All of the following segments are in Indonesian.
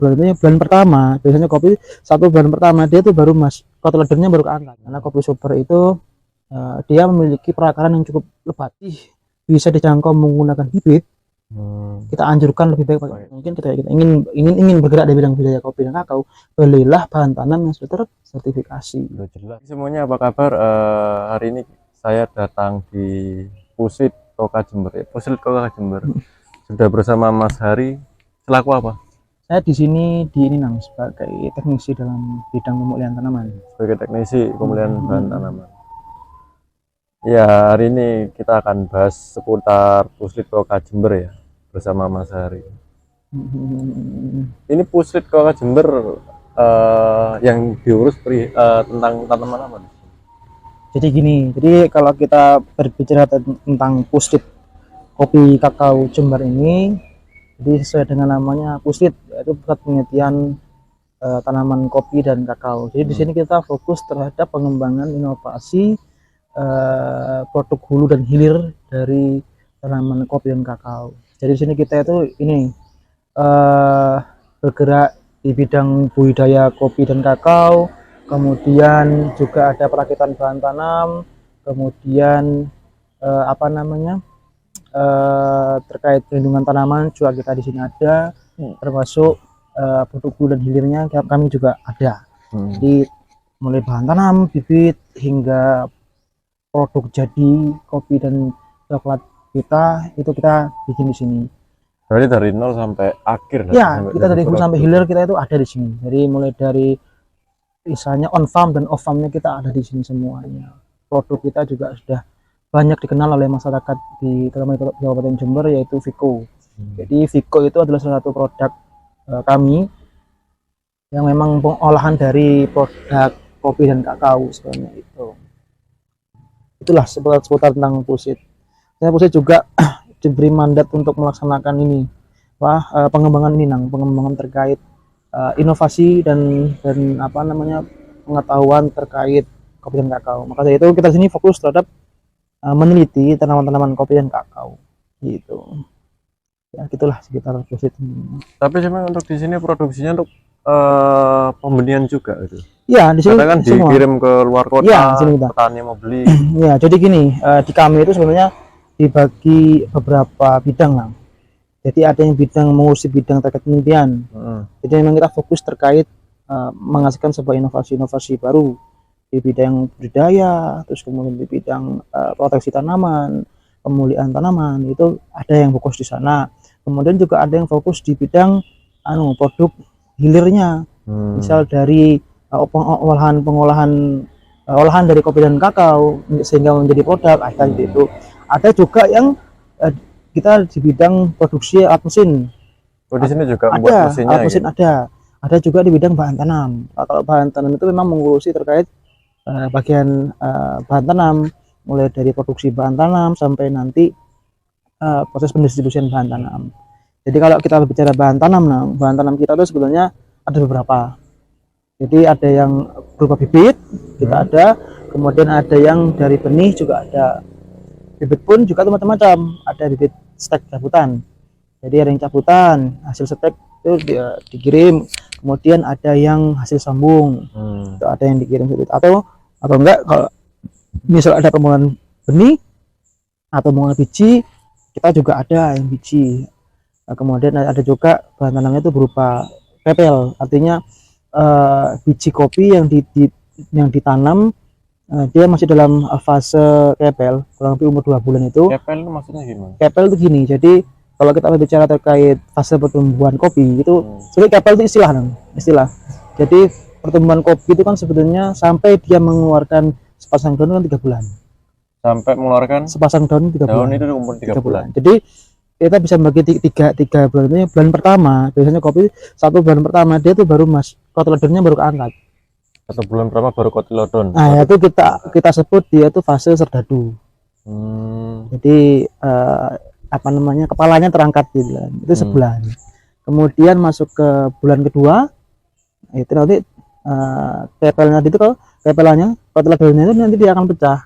bulan pertama biasanya kopi 1 bulan pertama dia tuh baru kotoledonya baru keangkat, karena kopi super itu dia memiliki perakaran yang cukup lebat, bisa dijangkau menggunakan bibit. Kita anjurkan lebih baik mungkin kita ingin bergerak di bidang budidaya kopi dan kakao, belilah bahan tanam yang sudah tersertifikasi. Jelas. Semuanya apa kabar? Hari ini saya datang di Pusit Koka Jember. Pusit Koka Jember. Sudah bersama Mas Hari. Selaku apa? Saya di sini sebagai teknisi dalam bidang pemulihan tanaman. Sebagai teknisi pemulihan bahan tanaman. Ya, hari ini kita akan bahas seputar Pusit Koka Jember ya, bersama Mas Hari. Ini Pusit Koka Jember yang diurus tentang tanaman apa? Jadi gini, kalau kita berbicara tentang Pusit Kopi Kakao Jember ini, jadi sesuai dengan namanya Pusit, yaitu pusat penelitian tanaman kopi dan kakao. Jadi di sini kita fokus terhadap pengembangan inovasi produk hulu dan hilir dari tanaman kopi dan kakao. Jadi di sini kita itu bergerak di bidang budidaya kopi dan kakao, kemudian juga ada perakitan bahan tanam, kemudian terkait perlindungan tanaman juga kita di sini ada, termasuk produk hulu dan hilirnya kami juga ada. Jadi mulai bahan tanam, bibit hingga produk jadi kopi dan coklat kita itu kita bikin di sini. Berarti dari nol sampai akhir. Ya, kita dari hulu sampai hilir kita itu ada di sini. Jadi mulai dari misalnya on farm dan off farmnya kita ada di sini semuanya. Produk kita juga sudah banyak dikenal oleh masyarakat di Kabupaten Jember, yaitu Vico. Jadi Vico itu adalah salah satu produk kami yang memang pengolahan dari produk kopi dan kakao sebenarnya itu. Itulah seputar tentang Pusit. Pusit juga diberi mandat untuk melaksanakan pengembangan pengembangan terkait inovasi dan pengetahuan terkait kopi dan kakao. Maka dari itu kita sini fokus terhadap meneliti tanaman-tanaman kopi dan kakao gitu. Ya gitulah sekitar Pusit. Tapi memang untuk di sini produksinya untuk pembenihan juga gitu. Ya, di sini kan dikirim ke luar kota, ya, petani mau beli. Ya, jadi gini, di kami itu sebenarnya dibagi beberapa bidang lah. Jadi ada yang mengurusi bidang terkait penelitian. Jadi memang kita fokus terkait menghasilkan sebuah inovasi baru di bidang budidaya, terus kemudian di bidang proteksi tanaman, pemulihan tanaman, itu ada yang fokus di sana. Kemudian juga ada yang fokus di bidang produk hilirnya, misal dari olahan dari kopi dan kakao sehingga menjadi produk ada itu. Ada juga yang kita di bidang produksi alat mesin. Di sini juga ada alat mesin gitu. Ada juga di bidang bahan tanam. Kalau bahan tanam itu memang mengurusi terkait bagian bahan tanam, mulai dari produksi bahan tanam sampai nanti proses pendistribusian bahan tanam. Jadi kalau kita berbicara bahan tanam kita itu sebenarnya ada beberapa. Jadi ada yang berupa bibit kita ada, kemudian ada yang dari benih juga ada. Bibit pun juga macam-macam, ada bibit stek cabutan. Jadi ada yang cabutan, hasil stek itu dikirim, kemudian ada yang hasil sambung, itu ada yang dikirim atau enggak kalau misal ada pembuangan benih atau pembuangan biji, kita juga ada yang biji. Kemudian ada juga bahan tanamnya itu berupa kepel, artinya biji kopi yang ditanam dia masih dalam fase kepel, kurang lebih umur 2 bulan itu. Kepel itu maksudnya gimana? Kepel itu gini, jadi kalau kita berbicara terkait fase pertumbuhan kopi itu sebenarnya kepel itu istilah. Jadi pertumbuhan kopi itu kan sebetulnya sampai dia mengeluarkan sepasang daun kan 3 bulan. Sampai mengeluarkan sepasang daun 3 bulan. Daun itu umur 3 bulan. Jadi kita bisa bagi tiga bulan itu. Bulan pertama biasanya kopi 1 bulan pertama dia tuh baru kotoledonnya baru keangkat. 1 bulan pertama baru kotilodon. Nah, itu kita sebut dia tuh fase serdadu. Jadi kepalanya terangkat gitu kan. Itu sebulan. Kemudian masuk ke bulan kedua, itu nanti kepelnya itu kalau kepelannya kotilodonnya itu nanti dia akan pecah.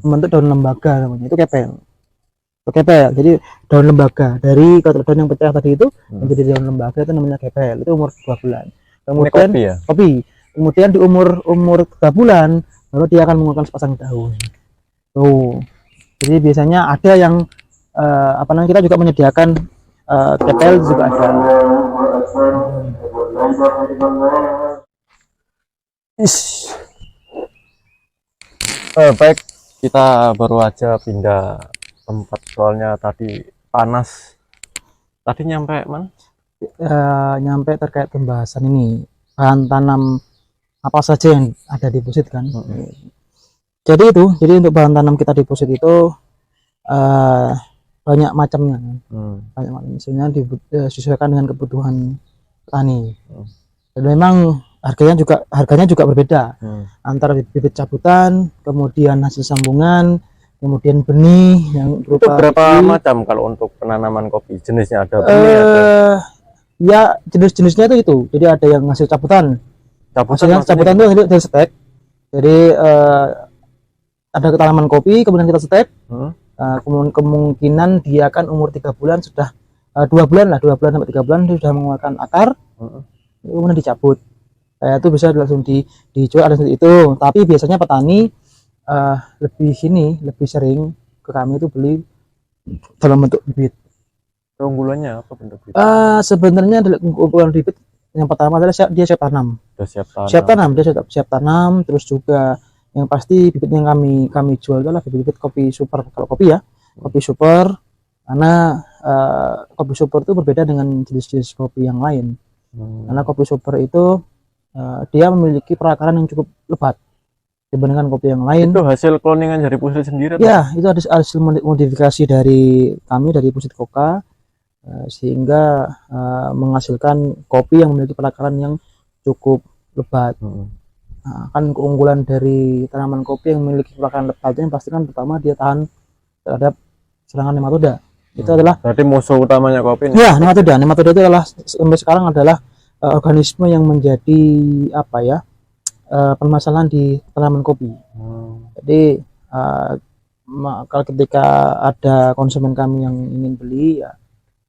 Membentuk daun lembaga namanya, itu kepel. kepel. Jadi daun lembaga dari kalau daun yang pecah tadi itu menjadi daun lembaga itu namanya kepel. Itu umur 2 bulan. Ini Kemudian kopi ya? kopi. Kemudian di umur 3 bulan baru dia akan mengeluarkan sepasang daun. Tuh. Jadi biasanya ada yang apa namanya, kita juga menyediakan kepel juga ada. Baik, kita baru aja pindah tempat soalnya tadi panas. Tadi nyampe mana? Nyampe terkait pembahasan ini bahan tanam apa saja yang ada di Pusit kan. Jadi untuk bahan tanam kita di Pusit itu banyak macamnya, banyak macam. Misalnya disesuaikan dengan kebutuhan petani. Dan memang harganya juga berbeda antara bibit cabutan, kemudian hasil sambungan, kemudian benih yang Itu berupa berapa biji. macam kalau untuk penanaman kopi? Jenisnya ada benih, ada Ya jenis-jenisnya itu. Jadi ada yang hasil cabutan. cabutan. Cabutan itu dari stek. Jadi ada tanaman kopi, kemudian kita stek. Kemungkinan dia akan umur 3 bulan sudah 2 bulan sampai 3 bulan dia sudah mengeluarkan akar. Kemudian dicabut. Itu bisa langsung dijual ada itu. Tapi biasanya petani lebih sering ke kami itu beli dalam bentuk bibit. Keunggulannya apa bentuk bibit? Sebenarnya unggulan bibit yang pertama adalah dia siap tanam. Siap tanam. Terus juga yang pasti bibit yang kami jual adalah bibit kopi super. Kalau kopi ya, kopi super, karena kopi super itu berbeda dengan jenis-jenis kopi yang lain. Karena kopi super itu dia memiliki perakaran yang cukup lebat dibandingkan kopi yang lain. Itu hasil cloningan dari Pusit sendiri? Ya, itu ada hasil modifikasi dari kami, dari Pusit Koka, sehingga menghasilkan kopi yang memiliki perakaran yang cukup lebat. Kan keunggulan dari tanaman kopi yang memiliki perakaran lebatnya pasti kan pertama dia tahan terhadap serangan nematoda. Itu adalah berarti musuh utamanya kopi ini? Ya, nematoda itu adalah sampai sekarang adalah organisme yang menjadi permasalahan di tanaman kopi. Jadi kalau ketika ada konsumen kami yang ingin beli, ya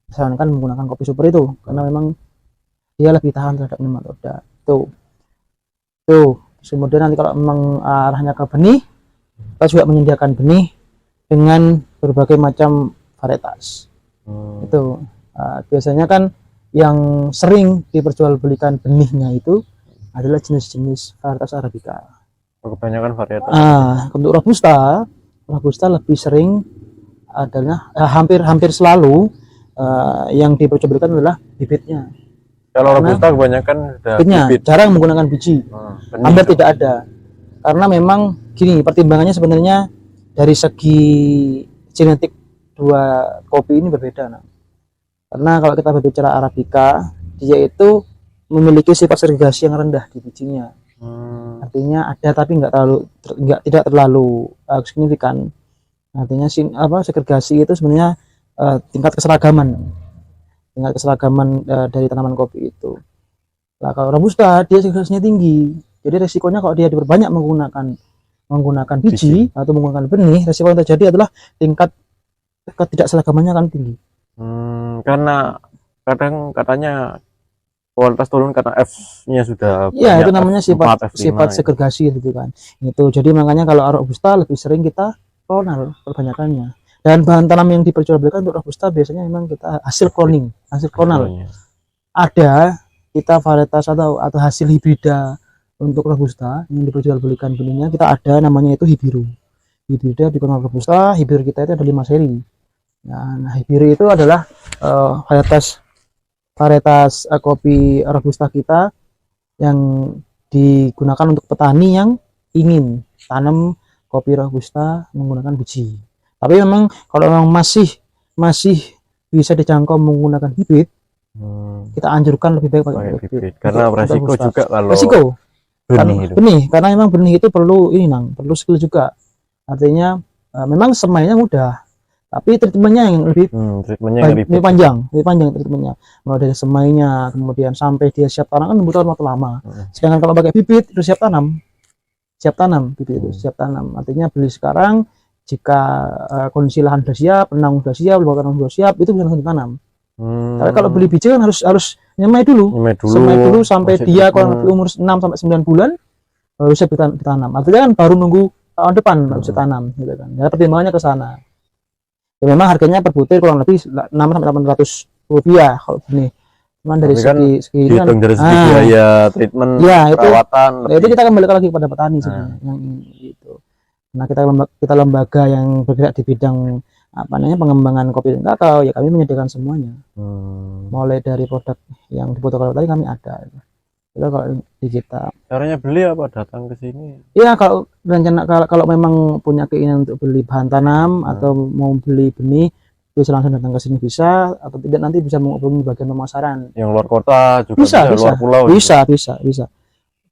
sarankan menggunakan kopi super itu karena memang dia lebih tahan terhadap nematoda. Tuh. Kemudian nanti kalau memang arahnya ke benih, kita juga menyediakan benih dengan berbagai macam varietas. Itu biasanya kan yang sering diperjualbelikan benihnya itu adalah jenis-jenis varietas arabica. Kebanyakan varietas. Untuk robusta lebih sering adalah hampir selalu yang diperjualbelikan adalah bibitnya. Kalau robusta kebanyakan bibit, jarang menggunakan biji, hampir tidak ada. Karena memang gini, pertimbangannya sebenarnya dari segi genetik dua kopi ini berbeda. Karena kalau kita berbicara arabica, dia itu memiliki sifat segregasi yang rendah di bijinya. Artinya ada tapi tidak terlalu signifikan. Artinya segregasi itu sebenarnya tingkat keseragaman dari tanaman kopi itu. Nah, kalau robusta dia segregasinya tinggi. Jadi resikonya kalau dia diperbanyak menggunakan biji atau menggunakan benih, resiko yang terjadi adalah tingkat ketidakseragamannya akan tinggi. Karena kadang katanya kualitas turun karena F-nya sudah ya itu namanya sifat F5, segregasi gitu kan. Itu jadi makanya kalau robusta lebih sering kita klonal kebanyakannya. Dan bahan tanam yang diperjualbelikan untuk robusta biasanya memang kita hasil klonal. Ada kita varietas atau hasil hibrida untuk robusta yang diperjualbelikan benihnya, kita ada namanya itu hibiru. Hibrida dikenal robusta, hibir kita itu ada 5 seri. Nah, hibiru itu adalah varietas kopi robusta kita yang digunakan untuk petani yang ingin tanam kopi robusta menggunakan biji. Tapi memang kalau memang masih bisa dijangkau menggunakan bibit, kita anjurkan lebih baik pakai bibit. Karena resiko juga kalau benih, karena memang benih itu perlu skill juga. Artinya memang semainya mudah, tapi treatmentnya yang lebih panjang treatmentnya. Mulai dari semainya, kemudian sampai dia siap tanam kan membutuhkan waktu lama. Sedangkan kalau pakai bibit itu siap tanam bibit itu siap tanam. Artinya beli sekarang, jika kondisi lahan sudah siap, penanggung sudah siap, luar tanam sudah siap, itu bisa langsung ditanam. Tapi kalau beli biji kan harus nyemai dulu. Semai dulu sampai dia kurang lebih umur 6 sampai 9 bulan baru bisa ditanam. Artinya kan baru nunggu tahun depan baru bisa tanam gitu kan. Ya pertimbangannya ke sana. Ya memang harganya per butir kurang lebih 6 sampai 800 rupiah kalau gini. Cuman dari segi dihitung dari segi biaya treatment, ya, perawatan. Itu kita kembali lagi kepada petani sebenarnya yang itu. Nah, kita lembaga yang bergerak di bidang apa namanya pengembangan kopi dan kakao, ya kami menyediakan semuanya. Mulai dari produk yang dibutuhkan tadi kami ada. Itu kalau di kita. Caranya beli apa? Datang ke sini? Iya, kalau rencana kalau memang punya keinginan untuk beli bahan tanam atau mau beli benih, bisa langsung datang ke sini bisa, atau tidak nanti bisa menghubungi bagian pemasaran. Yang luar kota juga bisa. Luar pulau. Bisa.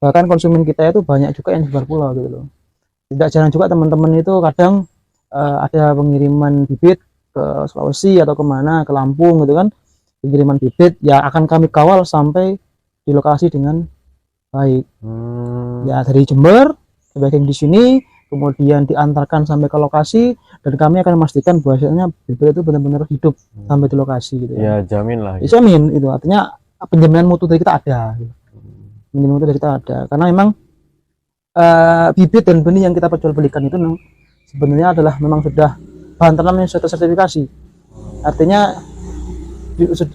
Bahkan konsumen kita itu banyak juga yang di luar pulau gitu loh. Tidak jarang juga teman-teman itu kadang ada pengiriman bibit ke Sulawesi atau kemana, ke Lampung gitu kan, pengiriman bibit ya akan kami kawal sampai di lokasi dengan baik. Ya dari Jember sebagian di sini, kemudian diantarkan sampai ke lokasi, dan kami akan memastikan bahwasanya bibit itu benar-benar hidup sampai di lokasi gitu ya. Jamin lah. Ya, jamin itu artinya penjaminan mutu dari kita ada. Penjaminan mutu dari kita ada karena memang bibit dan benih yang kita perjualbelikan itu sebenarnya adalah memang sudah bahan tanam yang sudah tersertifikasi. Artinya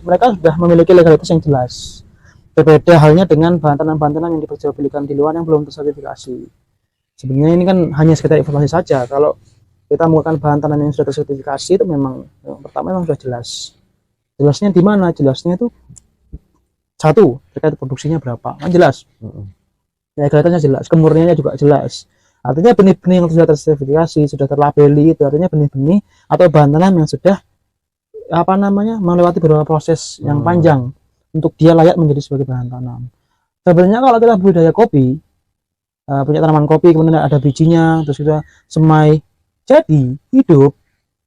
mereka sudah memiliki legalitas yang jelas. Berbeda halnya dengan bahan tanam yang diperjualbelikan di luar yang belum tersertifikasi. Sebenarnya ini kan hanya sekedar informasi saja. Kalau kita menggunakan bahan tanam yang sudah tersertifikasi itu memang pertama memang sudah jelas. Jelasnya di mana? Jelasnya itu satu terkait produksinya berapa, kan jelas. Legalitasnya jelas, kemurniannya juga jelas. Artinya benih-benih yang sudah tersertifikasi, sudah terlabeli itu artinya benih-benih atau bahan tanam yang sudah apa namanya melewati beberapa proses yang panjang untuk dia layak menjadi sebagai bahan tanam. Sebenarnya kalau kita budidaya kopi, punya tanaman kopi kemudian ada bijinya, terus kita semai jadi hidup.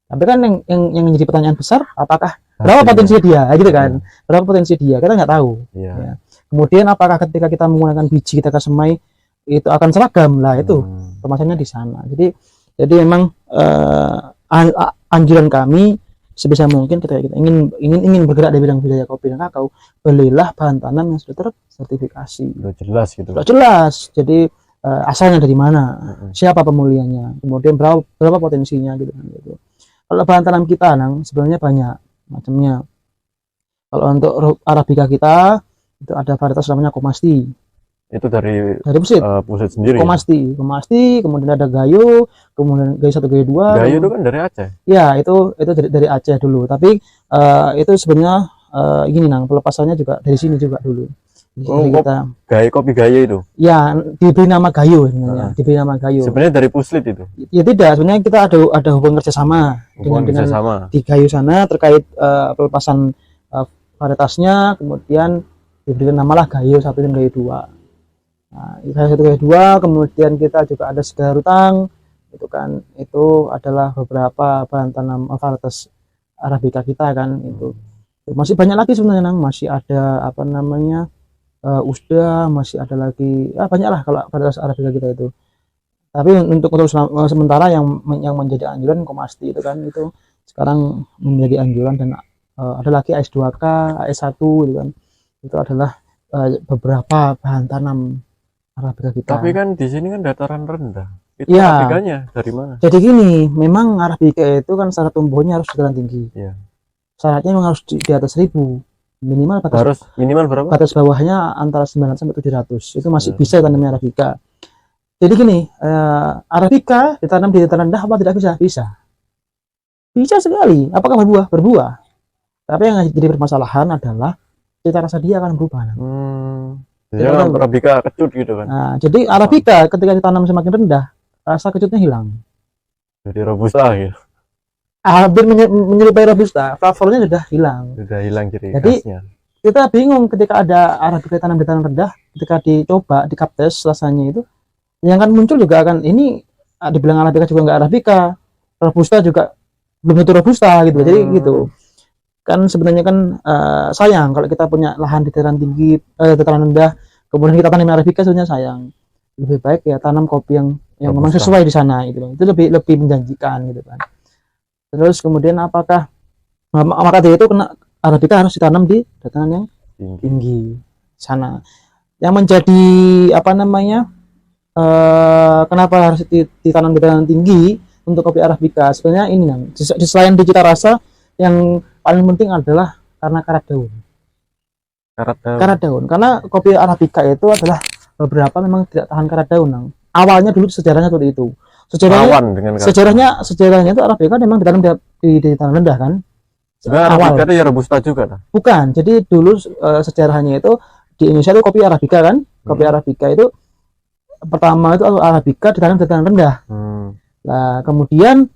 Tapi kan yang menjadi pertanyaan besar, apakah berapa potensi dia, gitu kan? Berapa potensi dia? Kita nggak tahu. Ya. Kemudian apakah ketika kita menggunakan biji kita ke semai itu akan seragam lah, itu permasalahannya di sana. Jadi memang anjuran kami sebisa mungkin kita ingin bergerak di bidang budidaya kopi dan kakao, belilah bahan tanam yang sudah tersertifikasi. Sudah jelas gitu. Sudah jelas. Jadi asalnya dari mana, siapa pemulihannya, kemudian berapa potensinya gitu kan gitu. Kalau bahan tanam kita sebenarnya banyak macamnya. Kalau untuk Arabica kita itu ada varietas namanya Komasti. Itu dari Pusit sendiri. Komasti, kemudian ada Gayo, kemudian Gayo 1, Gayo 2. Gayo itu kan dari Aceh. Ya, itu dari Aceh dulu. Tapi itu sebenarnya gini pelepasannya juga dari sini juga dulu. Kopi Gayo itu. Ya, diberi nama Gayo sebenarnya. Diberi nama Gayo. Sebenarnya dari Puslit itu. Ya tidak, sebenarnya kita ada hubungan kerjasama dengan di Gayo sana terkait pelepasan varietasnya, kemudian diberi namalah Gayo 1 dan Gayo 2. Nah, Gayo 1, Gayo 2, kemudian kita juga ada Segarutang, itu kan itu adalah beberapa bahan tanam varietas Arabica kita kan itu. Masih banyak lagi sebenarnya masih ada apa namanya Usda, masih ada lagi banyak lah kalau varietas Arabica kita itu. Tapi untuk sementara yang menjadi anjuran Komasti itu kan itu sekarang menjadi anjuran, dan ada lagi AS2K, AS1 gitu kan. Itu adalah beberapa bahan tanam Arabica kita. Tapi kan di sini kan dataran rendah. Itu Arabicanya dari mana? Jadi gini, memang Arabica itu kan syarat tumbuhnya harus dataran tinggi. Iya. Syaratnya memang harus di atas 1000. Minimal berapa? Batas bawahnya antara 900 sampai 700. Itu masih bisa tanamnya Arabica. Jadi gini, Arabica ditanam di dataran rendah apa tidak bisa? Bisa. Bisa sekali. Apakah berbuah? Berbuah. Tapi yang jadi permasalahan adalah cita rasa dia akan berubah. Jadi Arabica kecut gitu kan. Nah, jadi Arabica ketika ditanam semakin rendah, rasa kecutnya hilang. Jadi robusta gitu. Hampir menyerupai robusta, flavornya sudah hilang. Sudah hilang ciri khasnya. Kita bingung ketika ada Arabica tanam di tanah rendah, ketika dicoba di kaptes rasanya itu, yang kan muncul juga akan ini dibilang Arabica juga nggak Arabica, robusta juga belum tentu robusta gitu. Jadi gitu. Kan sebenarnya kan sayang kalau kita punya lahan di dataran tinggi, dataran rendah, kemudian kita tanam Arabica sebenarnya sayang. Lebih baik ya tanam kopi yang yang memang Robusta. sesuai di sana gitu. Itu lebih menjanjikan gitu kan. Terus kemudian maka dari itu Arabica harus ditanam di dataran yang Tinggi. tinggi sana. Yang menjadi apa namanya, kenapa harus ditanam di dataran tinggi untuk kopi Arabica? Sebenarnya ini yang selain di cita rasa, yang paling penting adalah karena karat daun. Karat daun. Karat daun, karena kopi Arabica itu adalah beberapa memang tidak tahan karat daun. Awalnya dulu sejarahnya seperti itu. Rawan dengan karat daun. Sejarahnya itu Arabica memang ditanam di tanah rendah kan. Sebenarnya Awal. Arabica itu ya Robusta juga dah. Bukan, jadi dulu sejarahnya itu di Indonesia itu kopi Arabica kan. Kopi Arabica itu pertama itu Arabica ditanam di tanah rendah. Nah, kemudian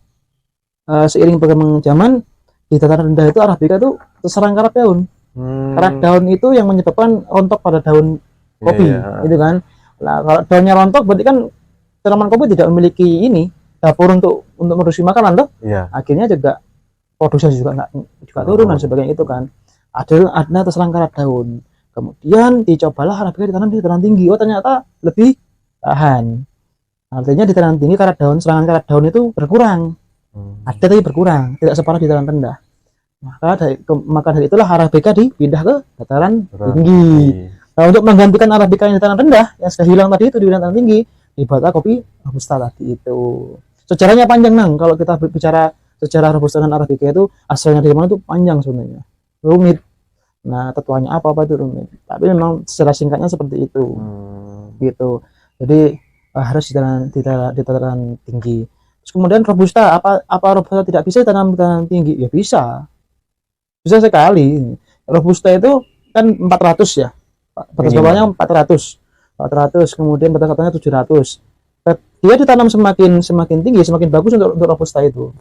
seiring perkembangan zaman di dataran rendah itu Arabica itu terserang karat daun. Karat daun itu yang menyebabkan rontok pada daun kopi, gitu kan. Nah, kalau daunnya rontok berarti kan tanaman kopi tidak memiliki dapur untuk produksi makanan loh. Akhirnya juga produksi juga turun dan sebagainya itu kan. Ada terserang karat daun. Kemudian dicobalah Arabica ditanam di dataran tinggi. Oh, ternyata lebih tahan. Artinya di dataran tinggi serangan karat daun itu berkurang. Ada tapi berkurang, tidak separah di dataran rendah. Maka dari itulah Arabica dipindah ke dataran tinggi. Nah, untuk menggantikan Arabica yang dataran rendah yang sudah hilang tadi itu di dataran tinggi, dibuatlah kopi Robusta tadi itu. Sejarahnya panjang nang, kalau kita bicara sejarah Robusta dan Arabica itu asalnya dari mana itu panjang sebenarnya, rumit. Nah, tetuanya apa itu rumit. Tapi memang secara singkatnya seperti itu, gitu. Jadi harus di dataran tinggi. Terus kemudian Robusta, apa Robusta tidak bisa ditanam di dataran tinggi? Ya bisa sekali. Robusta itu kan 400 ya, batas bawahnya 400, kemudian batas atasnya 700. Dia ditanam semakin tinggi semakin bagus untuk Robusta itu.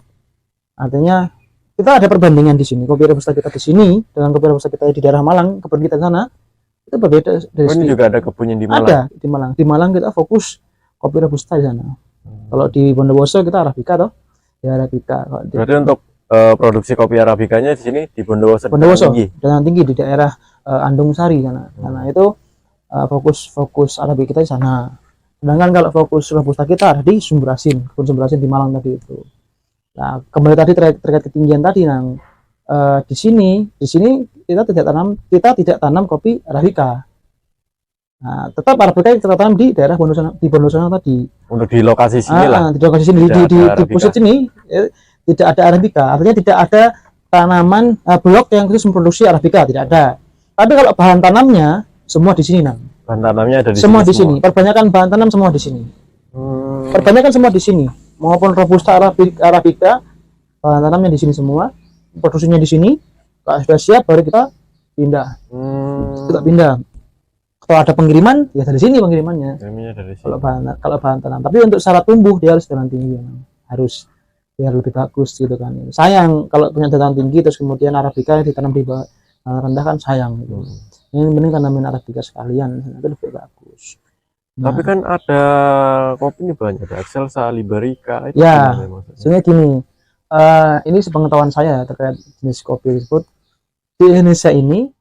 Artinya kita ada perbandingan di sini, kopi Robusta kita di sini dengan kopi Robusta kita di daerah Malang, kebun kita di sana itu berbeda dari ini juga ada kebunnya di Malang. Ada di Malang. Di Malang kita fokus kopi Robusta di sana. Kalau di Bondowoso kita Arabica toh, ya Arabica. Berarti untuk produksi kopi Arabicanya di sini di Bondowoso dengan tinggi di daerah Andung Sari sana. Karena itu fokus Arabica kita di sana. Sedangkan kalau fokus Robusta kita ada di Sumberasin, kebun Sumberasin di Malang tadi itu. Nah, kembali tadi terkait ketinggian tadi, di sini kita tidak tanam kopi Arabica. Nah, tetap Arabica kita tanam di daerah Bondowoso tadi. Untuk di lokasi sini lah. Di lokasi sini di pusat sini tidak ada Arabica. Artinya tidak ada tanaman blok yang khusus memproduksi Arabica, tidak ada. Tapi kalau bahan tanamnya semua di sini, Bahan tanamnya ada di semua di sini. Perbanyakan bahan tanam semua di sini. Perbanyakan semua di sini. Maupun Robusta Arabica, bahan tanamnya di sini semua. Produksinya di sini. Kalau sudah siap baru kita pindah. Kita pindah. Kalau ada pengiriman, ya dari sini pengirimannya. Dari sini. Kalau bahan tanam. Tapi untuk syarat tumbuh dia harus dataran tinggi, harus biar lebih bagus gitu kan. Sayang kalau punya dataran tinggi terus kemudian Arabica ditanam di rendah kan sayang gitu. Ini mending tanamin Arabica sekalian, itu lebih bagus. Tapi kan ada kopi ini banyak, ada Excelsa, Liberica. Itu ya, sebenarnya gini, ini sepengetahuan saya terkait jenis kopi tersebut. Di Indonesia ini